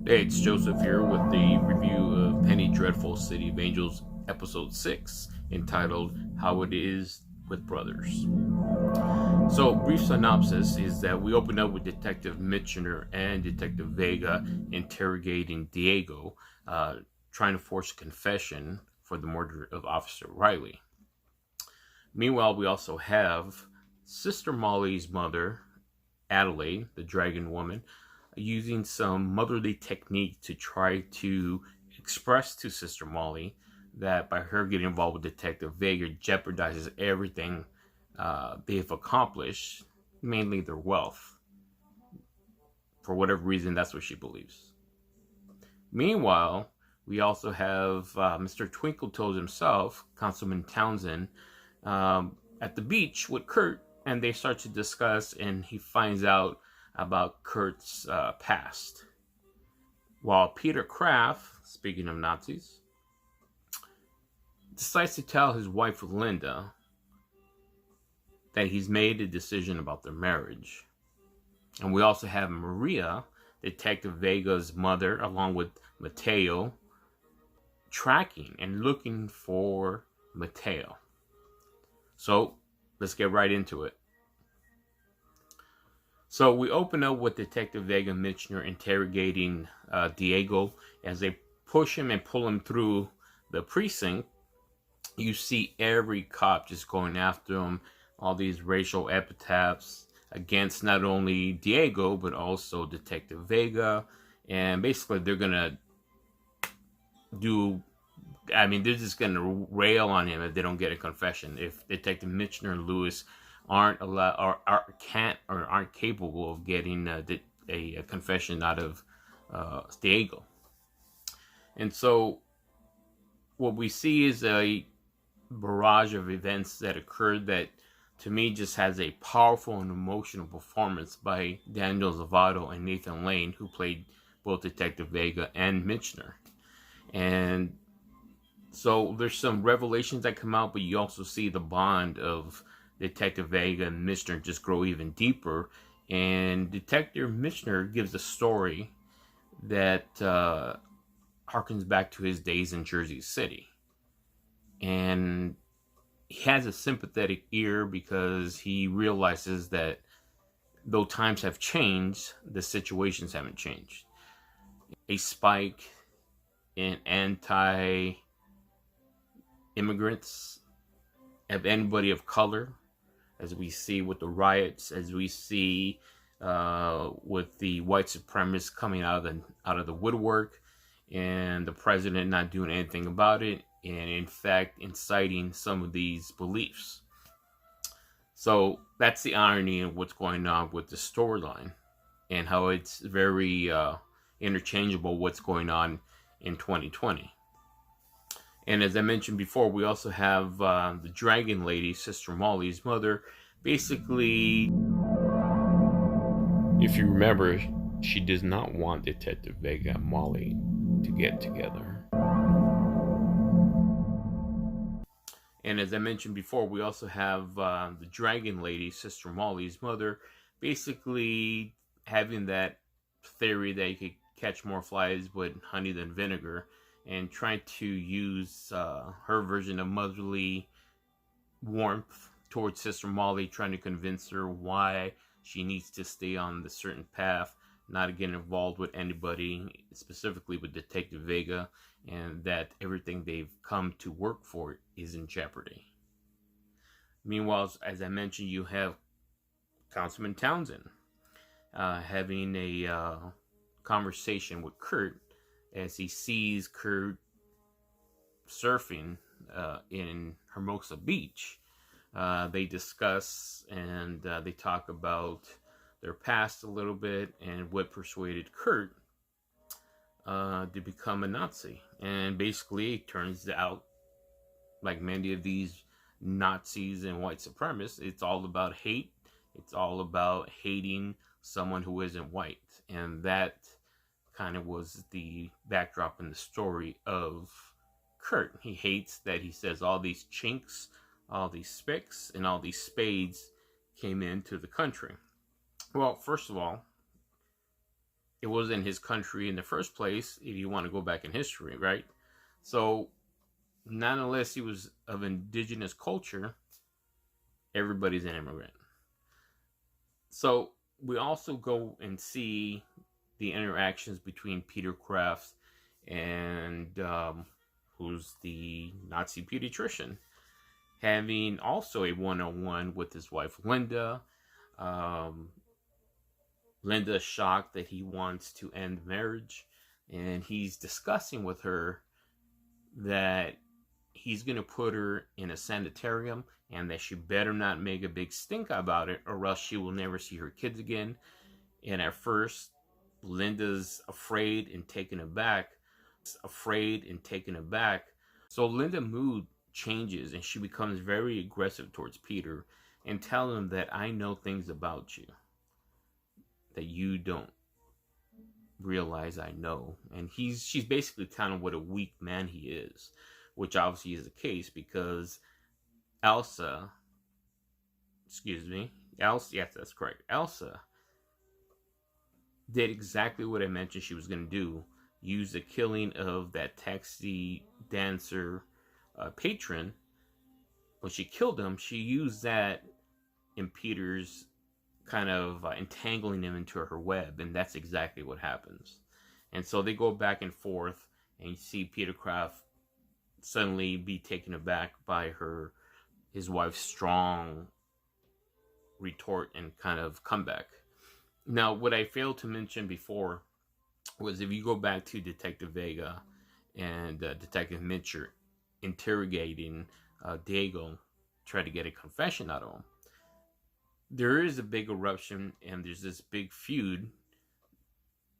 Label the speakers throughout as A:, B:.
A: Hey, it's Joseph here with the review of Penny Dreadful City of Angels, Episode 6, entitled How It Is with Brothers. So, brief synopsis is that we open up with Detective Mitchener and Detective Vega interrogating Diego, trying to force a confession for the murder of Officer Riley. Meanwhile, we also have Sister Molly's mother, Adelaide, the dragon woman, using some motherly technique to try to express to Sister Molly that by her getting involved with Detective Vega jeopardizes everything they've accomplished, mainly their wealth. For whatever reason, that's what she believes. Meanwhile, we also have Mr. Twinkle Toes himself, Councilman Townsend, at the beach with Kurt, and they start to discuss, and he finds out about Kurt's past. While Peter Kraft, speaking of Nazis, decides to tell his wife Linda that he's made a decision about their marriage. And we also have Maria, Detective Vega's mother, along with Mateo, tracking and looking for Mateo. So let's get right into it. So we open up with Detective Vega and Mitchener interrogating Diego as they push him and pull him through the precinct. You see every cop just going after him, all these racial epithets against not only Diego, but also Detective Vega. And basically they're going to they're just going to rail on him if they don't get a confession. If Detective Mitchener and Lewis aren't allowed or aren't capable of getting a confession out of Diego. And so what we see is a barrage of events that occurred that to me just has a powerful and emotional performance by Daniel Zavato and Nathan Lane, who played both Detective Vega and Mitchener. And so there's some revelations that come out, but you also see the bond of Detective Vega and Mitchener just grow even deeper. And Detective Mitchener gives a story that harkens back to his days in Jersey City. And he has a sympathetic ear because he realizes that though times have changed, the situations haven't changed. A spike in anti-immigrants of anybody of color, as we see with the riots, as we see with the white supremacists coming out of the woodwork, and the president not doing anything about it, and in fact inciting some of these beliefs. So that's the irony of what's going on with the storyline, and how it's very interchangeable what's going on in 2020. And as I mentioned before, we also have the Dragon Lady, Sister Molly's mother. Basically, if you remember, she does not want Detective Vega and Molly to get together. And as I mentioned before, we also have the Dragon Lady, Sister Molly's mother, basically having that theory that you could catch more flies with honey than vinegar, and trying to use her version of motherly warmth towards Sister Molly, trying to convince her why she needs to stay on the certain path, not get involved with anybody, specifically with Detective Vega, and that everything they've come to work for is in jeopardy. Meanwhile, as I mentioned, you have Councilman Townsend having a conversation with Kurt as he sees Kurt surfing in Hermosa Beach. They discuss and they talk about their past a little bit and what persuaded Kurt to become a Nazi. And basically it turns out, like many of these Nazis and white supremacists, it's all about hate. It's all about hating someone who isn't white. And that kind of was the backdrop in the story of Kurt. He hates that, he says, all these chinks, all these spicks, and all these spades came into the country. Well, first of all, it wasn't his country in the first place, if you want to go back in history, right? So, not unless he was of indigenous culture, everybody's an immigrant. So, we also go and see the interactions between Peter Krafft and who's the Nazi pediatrician, having also a one-on-one with his wife Linda. Um, Linda's shocked that he wants to end marriage, and he's discussing with her that he's going to put her in a sanitarium and that she better not make a big stink about it, or else she will never see her kids again. And at first, Linda's afraid and taken aback. So Linda's mood changes and she becomes very aggressive towards Peter and telling him that I know things about you that you don't realize I know. And she's basically telling him what a weak man he is, which obviously is the case because Elsa, yes, that's correct. Elsa did exactly what I mentioned she was going to do. Use the killing of that taxi dancer patron. When she killed him, she used that in Peter's kind of entangling him into her web, and that's exactly what happens. And so they go back and forth, and you see Peter Krafft suddenly be taken aback by his wife's strong retort and kind of comeback. Now, what I failed to mention before was if you go back to Detective Vega and Detective Mitchell interrogating Diego, try to get a confession out of him, there is a big eruption and there's this big feud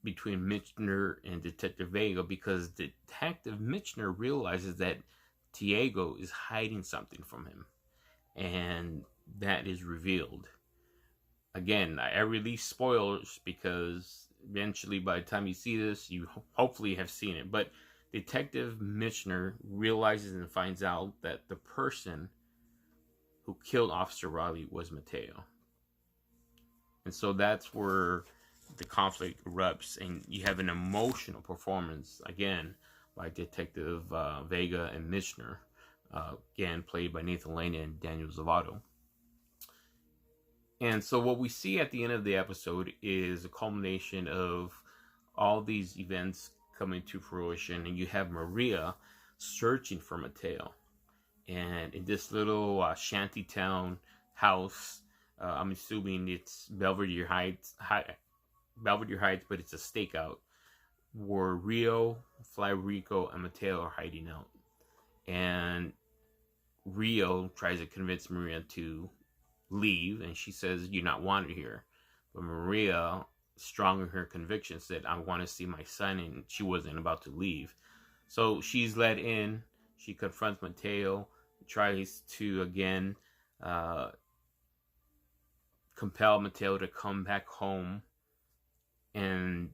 A: between Michener and Detective Vega because Detective Michener realizes that Diego is hiding something from him, and that is revealed. Again, I release spoilers because eventually by the time you see this, you hopefully have seen it. But Detective Michener realizes and finds out that the person who killed Officer Riley was Mateo. And so that's where the conflict erupts, and you have an emotional performance, again, by Detective Vega and Michener, again, played by Nathan Lane and Daniel Zavato. And so what we see at the end of the episode is a culmination of all these events coming to fruition, and you have Maria searching for Mateo. And in this little shanty town house, I'm assuming it's Belvedere Heights, but it's a stakeout where Rio, Fly Rico, and Mateo are hiding out. And Rio tries to convince Maria to leave, and she says, "You're not wanted here." But Maria, strong in her conviction, said, "I want to see my son," and she wasn't about to leave. So she's let in. She confronts Mateo, tries to again compel Mateo to come back home and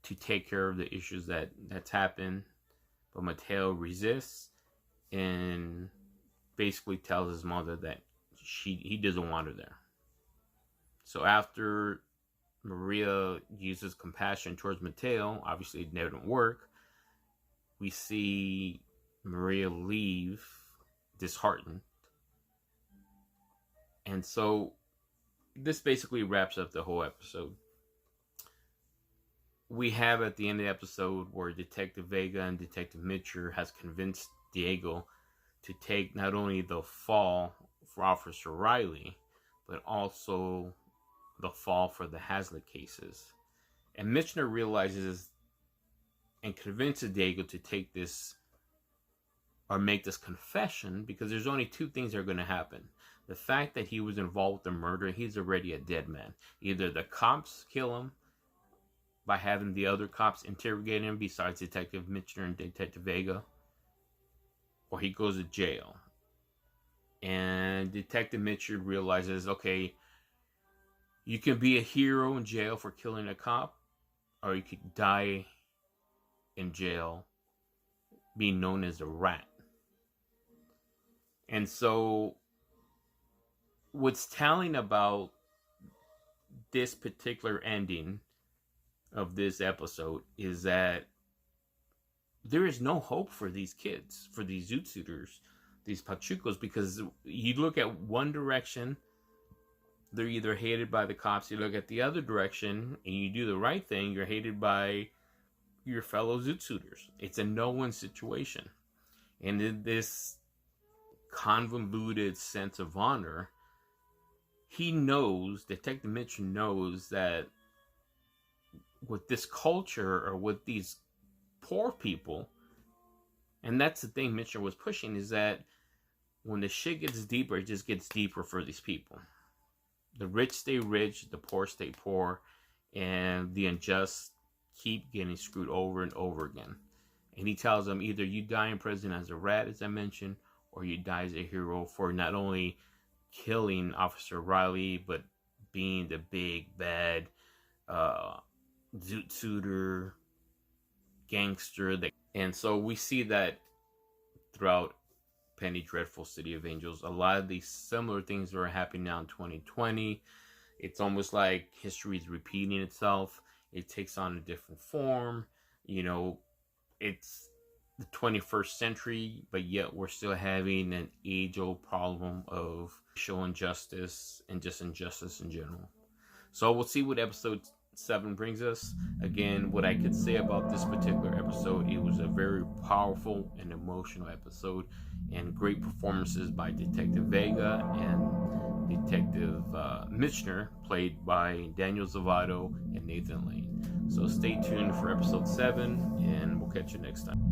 A: to take care of the issues that's happened. But Mateo resists and basically tells his mother that he doesn't want her there. So after Maria uses compassion towards Mateo, obviously it didn't work. We see Maria leave disheartened. And so this basically wraps up the whole episode. We have at the end of the episode where Detective Vega and Detective Mitchell has convinced Diego to take not only the fall for Officer Riley, but also the fall for the Hazlitt cases. And Michener realizes and convinces Diego to take this or make this confession because there's only two things that are going to happen. The fact that he was involved with the murder, he's already a dead man. Either the cops kill him by having the other cops interrogate him besides Detective Michener and Detective Vega, or he goes to jail. And Detective Mitchell realizes, okay, you can be a hero in jail for killing a cop, or you could die in jail being known as a rat. And so what's telling about this particular ending of this episode is that there is no hope for these kids, for these zoot suiters, these pachucos, because you look at one direction, they're either hated by the cops. You look at the other direction and you do the right thing, you're hated by your fellow zoot suiters. It's a no-win situation. And in this convoluted sense of honor, he knows, Detective Mitch knows that with this culture or with these poor people, and that's the thing Mitchell was pushing, is that when the shit gets deeper, it just gets deeper for these people. The rich stay rich, the poor stay poor, and the unjust keep getting screwed over and over again. And he tells them either you die in prison as a rat, as I mentioned, or you die as a hero for not only killing Officer Riley, but being the big bad zoot suiter gangster. And so we see that throughout Penny Dreadful City of Angels. A lot of these similar things are happening now in 2020. It's almost like history is repeating itself. It takes on a different form. You know, it's the 21st century, but yet we're still having an age-old problem of racial injustice and just injustice in general. So we'll see what episode 7 brings us. Again, what I could say about this particular episode, it was a very powerful and emotional episode, and great performances by Detective Vega and Detective Michener, played by Daniel Zavato and Nathan Lane. So stay tuned for episode 7, and we'll catch you next time.